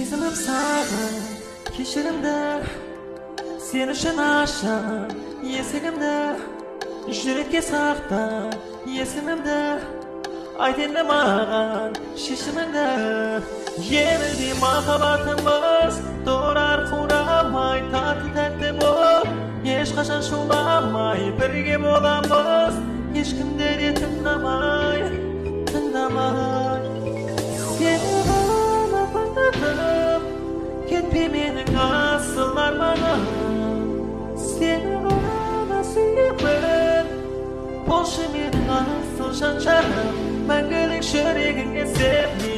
Sezimim sana keşirimde Sen üçün aşağı yesigimde Yürekке sakta yesimimde Aytende mağan şişimimde Yenildi makabatımız Doğrar kuramay tatlı tәтті bol Ешқашан шуламай бірге боламыз Ешкімді де тыңдамай Сені ғана таңдадым Кетпе менің асыл арманым Сені ғана сүйемін Болшы менің асыл жанжарым Мәңгілік жүрегіңе sevme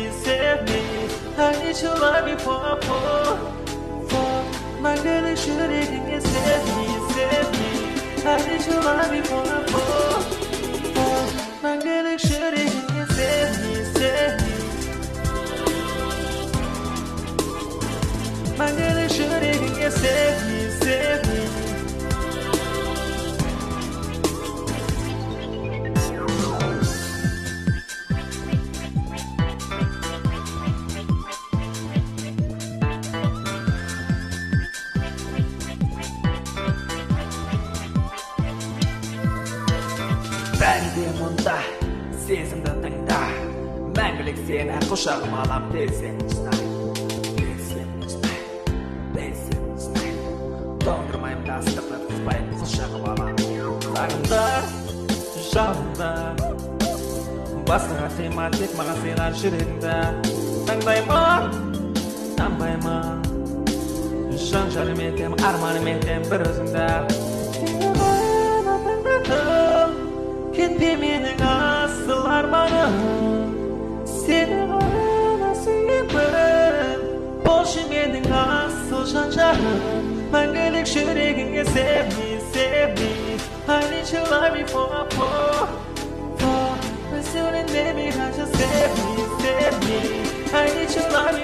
I need you love me for Мәңгілік жүрегіңе sevme I need you love me for Мәңгілік жүрегіңе sevme Мәңгілік жүрегіңе sevme Bende мұнда сезімді тыңда Мәңгілік сені құшағыма алам Білсең ұстай Дондырмайым дастықты тұспайым құшағыма алам Сағымда, жалында Басқаға сыйма тек маған сыйған жүрегіңді Таңдаймын, танбаймын Жан жарым етем, арманым етем бір өзіңді Кетпе менің асыл арманым Сені ғана сүйемін Болшы менің асыл жанжарым Мәңгілік жүрегіңе sevme I need you love me for But soon and baby I just save me I need you love me